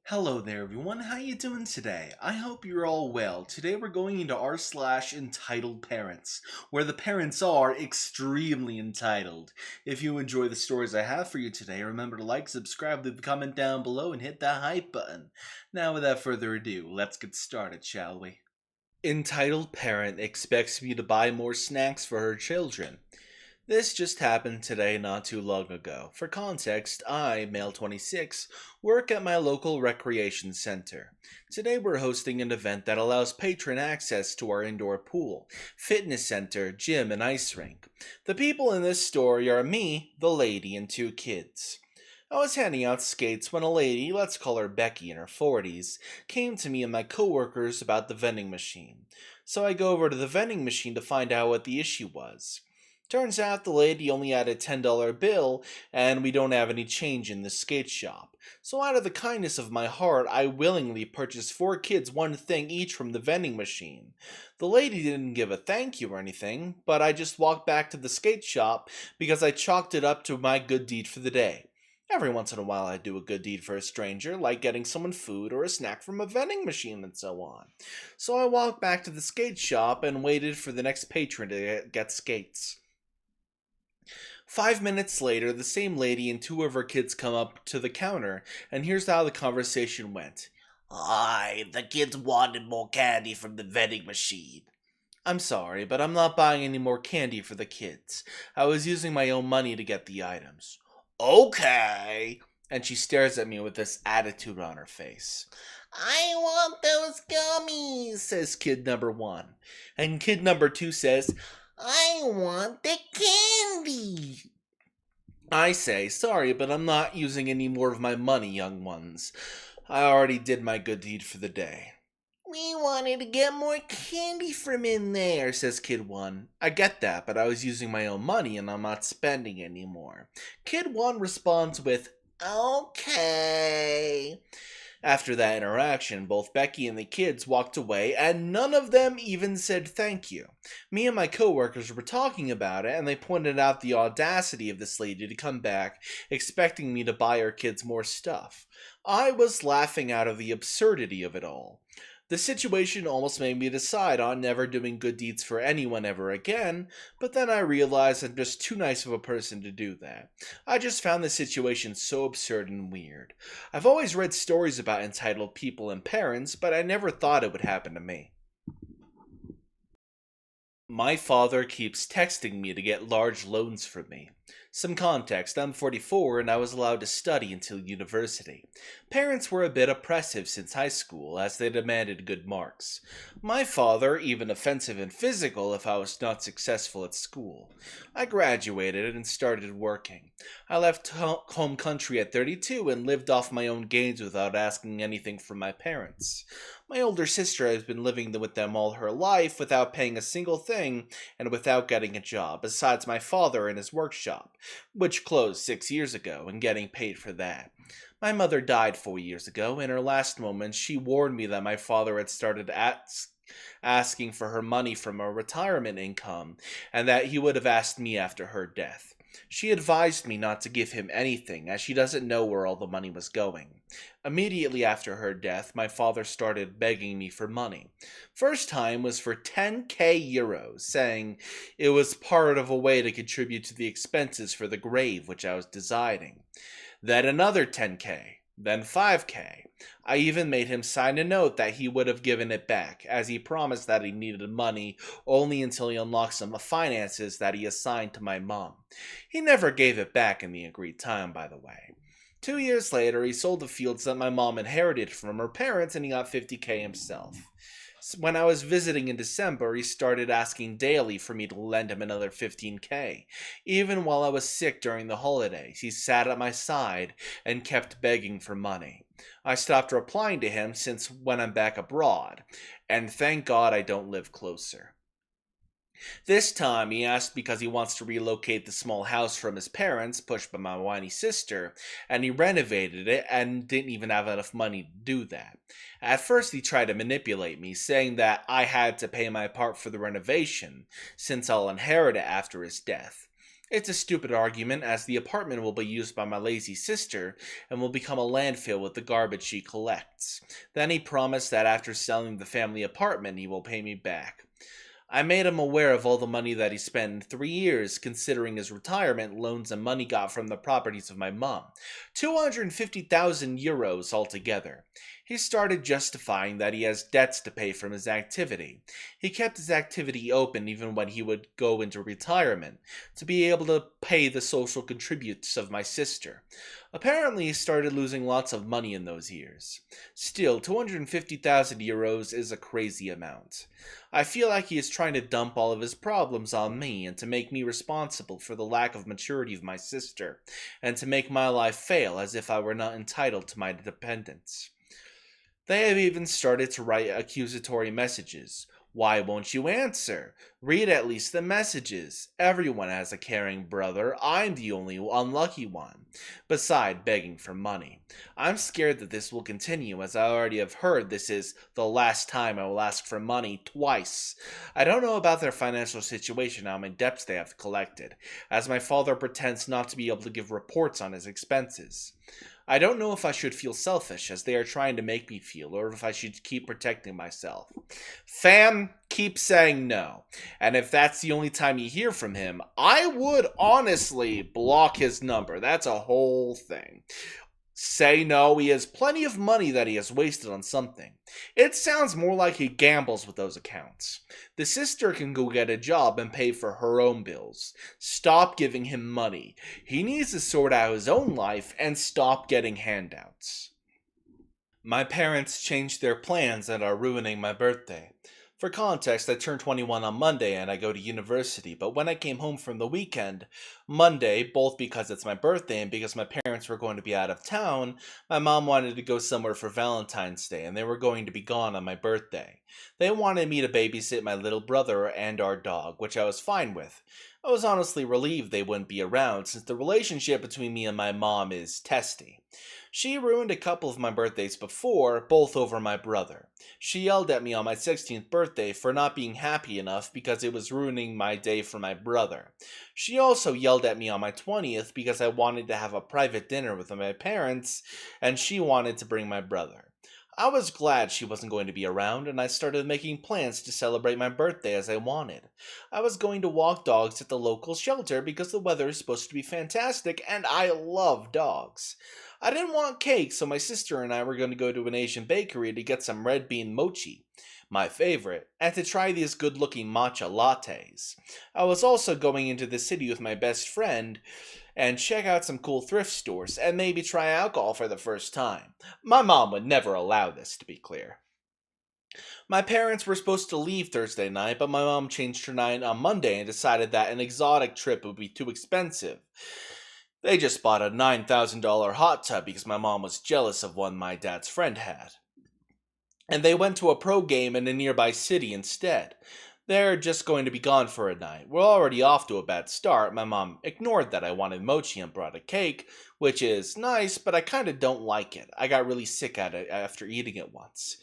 Hello there everyone, how you doing today? I hope you're all well. Today we're going into r/entitled parents, where the parents are extremely entitled. If you enjoy the stories I have for you today, remember to like, subscribe, leave a comment down below, and hit that hype button. Now without further ado, let's get started, shall we? Entitled parent expects me to buy more snacks for her children. This just happened today not too long ago. For context, I, male 26, work at my local recreation center. Today we're hosting an event that allows patron access to our indoor pool, fitness center, gym, and ice rink. The people in this story are me, the lady, and two kids. I was handing out skates when a lady, let's call her Becky in her 40s, came to me and my coworkers about the vending machine. So I go over to the vending machine to find out what the issue was. Turns out the lady only had a $10 bill, and we don't have any change in the skate shop. So out of the kindness of my heart, I willingly purchased 4 kids one thing each from the vending machine. The lady didn't give a thank you or anything, but I just walked back to the skate shop because I chalked it up to my good deed for the day. Every once in a while I do a good deed for a stranger, like getting someone food or a snack from a vending machine and so on. So I walked back to the skate shop and waited for the next patron to get skates. 5 minutes later, the same lady and 2 of her kids come up to the counter, and here's how the conversation went. Hi, the kids wanted more candy from the vending machine. I'm sorry, but I'm not buying any more candy for the kids. I was using my own money to get the items. Okay. And she stares at me with this attitude on her face. I want those gummies, says kid number 1. And kid number 2 says, I want the candy. I say, sorry, but I'm not using any more of my money, young ones. I already did my good deed for the day. We wanted to get more candy from in there, says Kid 1. I get that, but I was using my own money and I'm not spending anymore. Kid 1 responds with, okay. After that interaction, both Becky and the kids walked away, and none of them even said thank you. Me and my coworkers were talking about it, and they pointed out the audacity of this lady to come back, expecting me to buy her kids more stuff. I was laughing out of the absurdity of it all. The situation almost made me decide on never doing good deeds for anyone ever again, but then I realized I'm just too nice of a person to do that. I just found the situation so absurd and weird. I've always read stories about entitled people and parents, but I never thought it would happen to me. My father keeps texting me to get large loans from me. Some context, I'm 44 and I was allowed to study until university. Parents were a bit oppressive since high school as they demanded good marks. My father, even offensive and physical if I was not successful at school. I graduated and started working. I left home country at 32 and lived off my own gains without asking anything from my parents. My older sister has been living with them all her life without paying a single thing and without getting a job, besides my father in his workshop, which closed 6 years ago, and getting paid for that. My mother died 4 years ago. In her last moments, she warned me that my father had started asking for her money from her retirement income, and that he would have asked me after her death. She advised me not to give him anything, as she doesn't know where all the money was going. Immediately after her death, my father started begging me for money. First time was for 10k euros, saying it was part of a way to contribute to the expenses for the grave which I was designing. Then another 10k, then 5k. I even made him sign a note that he would have given it back, as he promised that he needed money only until he unlocked some finances that he assigned to my mom. He never gave it back in the agreed time, by the way. 2 years later, he sold the fields that my mom inherited from her parents and he got 50k himself. When I was visiting in December, he started asking daily for me to lend him another 15k. Even while I was sick during the holidays, he sat at my side and kept begging for money. I stopped replying to him since when I'm back abroad, and thank God I don't live closer. This time, he asked because he wants to relocate the small house from his parents, pushed by my whiny sister, and he renovated it and didn't even have enough money to do that. At first, he tried to manipulate me, saying that I had to pay my part for the renovation, since I'll inherit it after his death. It's a stupid argument, as the apartment will be used by my lazy sister and will become a landfill with the garbage she collects. Then he promised that after selling the family apartment, he will pay me back. I made him aware of all the money that he spent in 3 years, considering his retirement loans and money got from the properties of my mom. 250,000 euros altogether. He started justifying that he has debts to pay from his activity. He kept his activity open even when he would go into retirement, to be able to pay the social contributes of my sister. Apparently, he started losing lots of money in those years. Still, 250,000 euros is a crazy amount. I feel like he is trying to dump all of his problems on me and to make me responsible for the lack of maturity of my sister, and to make my life fail as if I were not entitled to my dependence. They have even started to write accusatory messages. Why won't you answer? Read at least the messages. Everyone has a caring brother. I'm the only unlucky one. Beside begging for money. I'm scared that this will continue, as I already have heard this is the last time I will ask for money twice. I don't know about their financial situation, how many debts they have collected, as my father pretends not to be able to give reports on his expenses. I don't know if I should feel selfish, as they are trying to make me feel, or if I should keep protecting myself. Fam, keep saying no. And if that's the only time you hear from him, I would honestly block his number. That's a whole thing. Say no, he has plenty of money that he has wasted on something. It sounds more like he gambles with those accounts. The sister can go get a job and pay for her own bills. Stop giving him money. He needs to sort out his own life and stop getting handouts. My parents changed their plans and are ruining my birthday. For context, I turned 21 on Monday and I go to university, but when I came home from the weekend, Monday, both because it's my birthday and because my parents were going to be out of town, my mom wanted to go somewhere for Valentine's Day and they were going to be gone on my birthday. They wanted me to babysit my little brother and our dog, which I was fine with. I was honestly relieved they wouldn't be around since the relationship between me and my mom is testy. She ruined a couple of my birthdays before, both over my brother. She yelled at me on my 16th birthday for not being happy enough because it was ruining my day for my brother. She also yelled at me on my 20th because I wanted to have a private dinner with my parents and she wanted to bring my brother. I was glad she wasn't going to be around and I started making plans to celebrate my birthday as I wanted. I was going to walk dogs at the local shelter because the weather is supposed to be fantastic and I love dogs. I didn't want cake, so my sister and I were going to go to an Asian bakery to get some red bean mochi, my favorite, and to try these good looking matcha lattes. I was also going into the city with my best friend and check out some cool thrift stores and maybe try alcohol for the first time. My mom would never allow this, to be clear. My parents were supposed to leave Thursday night, but my mom changed her night on Monday and decided that an exotic trip would be too expensive. They just bought a $9,000 hot tub because my mom was jealous of one my dad's friend had. And they went to a pro game in a nearby city instead. They're just going to be gone for a night. We're already off to a bad start. My mom ignored that I wanted mochi and brought a cake, which is nice, but I kinda don't like it. I got really sick at it after eating it once.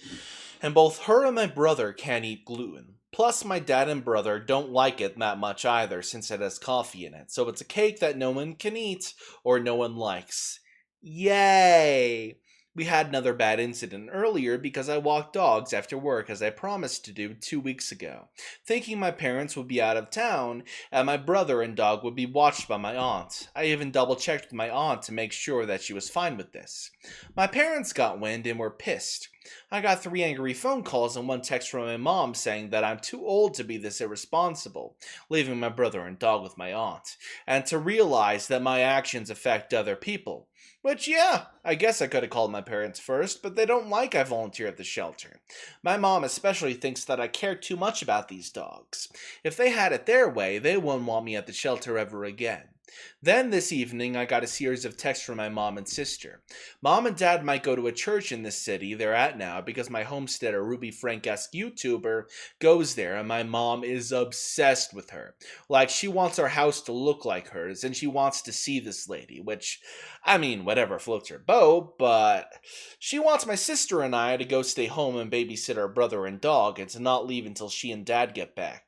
And both her and my brother can't eat gluten. Plus, my dad and brother don't like it that much either since it has coffee in it. So it's a cake that no one can eat or no one likes. Yay! We had another bad incident earlier because I walked dogs after work as I promised to do 2 weeks ago, thinking my parents would be out of town and my brother and dog would be watched by my aunt. I even double checked with my aunt to make sure that she was fine with this. My parents got wind and were pissed. I got 3 angry phone calls and one text from my mom saying that I'm too old to be this irresponsible, leaving my brother and dog with my aunt, and to realize that my actions affect other people. Which, yeah, I guess I could have called my parents first, but they don't like I volunteer at the shelter. My mom especially thinks that I care too much about these dogs. If they had it their way, they wouldn't want me at the shelter ever again. Then this evening, I got a series of texts from my mom and sister. Mom and dad might go to a church in this city they're at now because my homesteader Ruby Frank-esque YouTuber goes there and my mom is obsessed with her. Like, she wants our house to look like hers and she wants to see this lady, which, I mean, whatever floats her boat, but she wants my sister and I to go stay home and babysit our brother and dog and to not leave until she and dad get back.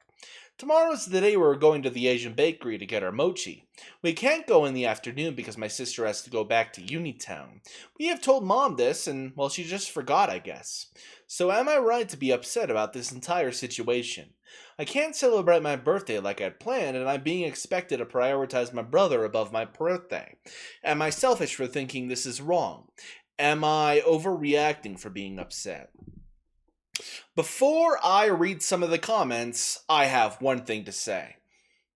Tomorrow's the day we're going to the Asian bakery to get our mochi. We can't go in the afternoon because my sister has to go back to Unitown. We have told Mom this, and, well, she just forgot, I guess. So am I right to be upset about this entire situation? I can't celebrate my birthday like I'd planned, and I'm being expected to prioritize my brother above my birthday. Am I selfish for thinking this is wrong? Am I overreacting for being upset? Before I read some of the comments, I have one thing to say.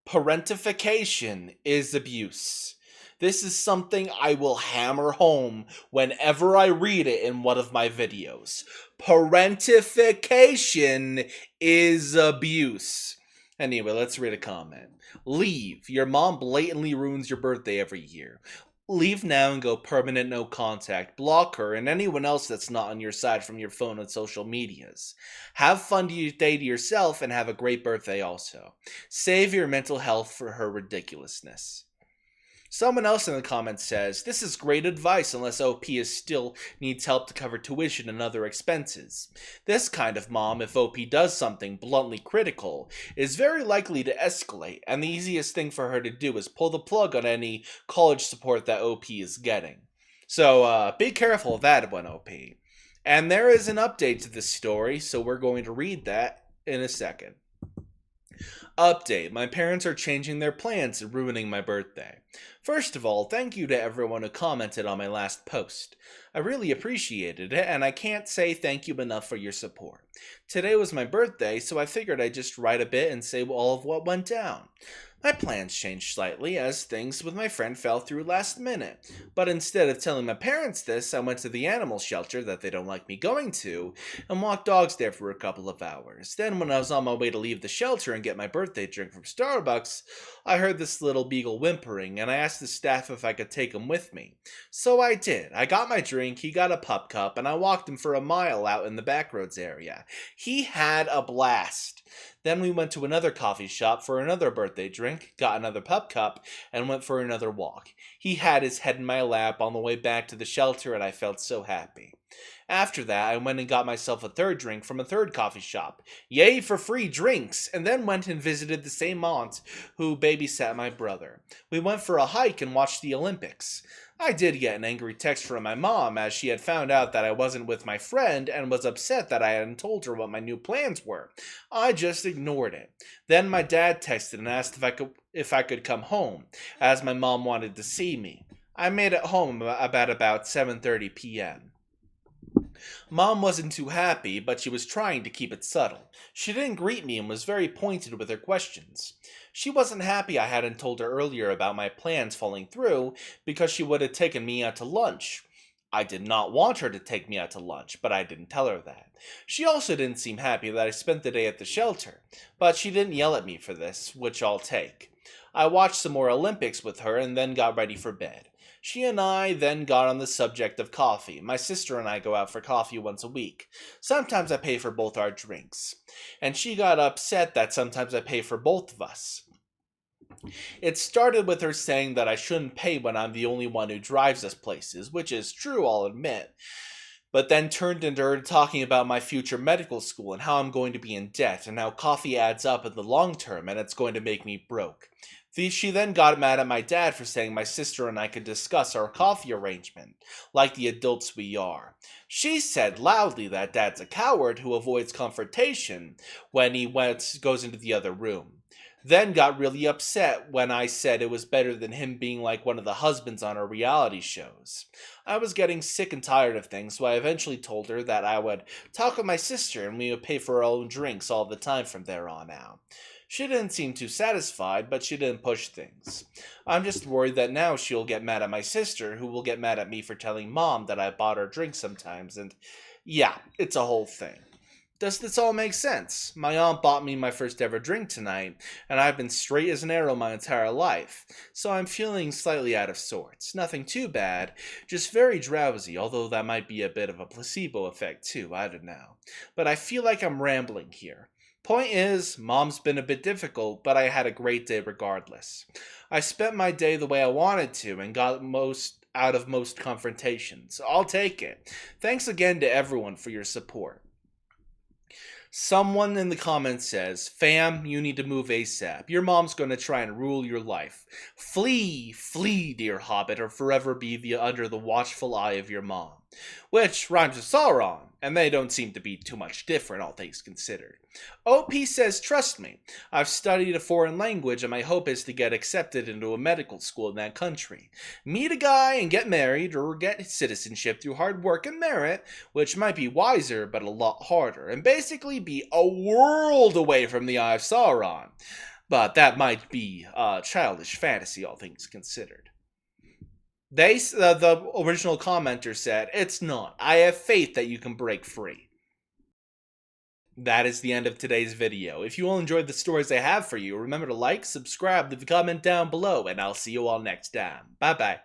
Parentification is abuse. This is something I will hammer home whenever I read it in one of my videos. Parentification is abuse. Anyway, let's read a comment. Leave. Your mom blatantly ruins your birthday every year. Leave now and go permanent no contact. Block her and anyone else that's not on your side from your phone and social medias. Have fun day to yourself and have a great birthday also. Save your mental health for her ridiculousness. Someone else in the comments says, this is great advice unless OP still needs help to cover tuition and other expenses. This kind of mom, if OP does something bluntly critical, is very likely to escalate, and the easiest thing for her to do is pull the plug on any college support that OP is getting. So be careful of that one, OP. And there is an update to this story, so we're going to read that in a second. Update. My parents are changing their plans and ruining my birthday. First of all, thank you to everyone who commented on my last post. I really appreciated it, and I can't say thank you enough for your support. Today was my birthday, so I figured I'd just write a bit and say all of what went down. My plans changed slightly as things with my friend fell through last minute, but instead of telling my parents this, I went to the animal shelter that they don't like me going to and walked dogs there for a couple of hours. Then when I was on my way to leave the shelter and get my birthday drink from Starbucks, I heard this little beagle whimpering and I asked the staff if I could take him with me. So I did. I got my drink, he got a pup cup, and I walked him for a mile out in the backroads area. He had a blast. Then we went to another coffee shop for another birthday drink, got another pup cup, and went for another walk. He had his head in my lap on the way back to the shelter, and I felt so happy. After that, I went and got myself a third drink from a third coffee shop. Yay for free drinks! And then went and visited the same aunt who babysat my brother. We went for a hike and watched the Olympics. I did get an angry text from my mom as she had found out that I wasn't with my friend and was upset that I hadn't told her what my new plans were. I just ignored it. Then my dad texted and asked if I could come home, as my mom wanted to see me. I made it home about 7:30 p.m. Mom wasn't too happy, but she was trying to keep it subtle. She didn't greet me and was very pointed with her questions. She wasn't happy I hadn't told her earlier about my plans falling through because she would have taken me out to lunch. I did not want her to take me out to lunch, but I didn't tell her that. She also didn't seem happy that I spent the day at the shelter, but she didn't yell at me for this, which I'll take. I watched some more Olympics with her and then got ready for bed. She and I then got on the subject of coffee. My sister and I go out for coffee once a week. Sometimes I pay for both our drinks. And she got upset that sometimes I pay for both of us. It started with her saying that I shouldn't pay when I'm the only one who drives us places, which is true, I'll admit. But then turned into her talking about my future medical school and how I'm going to be in debt and how coffee adds up in the long term and it's going to make me broke. She then got mad at my dad for saying my sister and I could discuss our coffee arrangement, like the adults we are. She said loudly that Dad's a coward who avoids confrontation when he goes into the other room. Then got really upset when I said it was better than him being like one of the husbands on our reality shows. I was getting sick and tired of things, so I eventually told her that I would talk with my sister and we would pay for our own drinks all the time from there on out. She didn't seem too satisfied, but she didn't push things. I'm just worried that now she'll get mad at my sister, who will get mad at me for telling Mom that I bought her drinks sometimes, and yeah, it's a whole thing. Does this all make sense? My aunt bought me my first ever drink tonight, and I've been straight as an arrow my entire life, so I'm feeling slightly out of sorts. Nothing too bad, just very drowsy, although that might be a bit of a placebo effect too, I don't know. But I feel like I'm rambling here. Point is, Mom's been a bit difficult, but I had a great day regardless. I spent my day the way I wanted to and got most out of most confrontations. I'll take it. Thanks again to everyone for your support. Someone in the comments says, "Fam, you need to move ASAP. Your mom's gonna try and rule your life. Flee, flee, dear hobbit, or forever be under the watchful eye of your mom." Which rhymes with Sauron, and they don't seem to be too much different, all things considered. OP says, "Trust me, I've studied a foreign language and my hope is to get accepted into a medical school in that country. Meet a guy and get married or get citizenship through hard work and merit, which might be wiser but a lot harder, and basically be a world away from the Eye of Sauron. But that might be childish fantasy, all things considered." The original commenter said, "It's not. I have faith that you can break free." That is the end of today's video. If you all enjoyed the stories I have for you, remember to like, subscribe, leave a comment down below, and I'll see you all next time. Bye bye.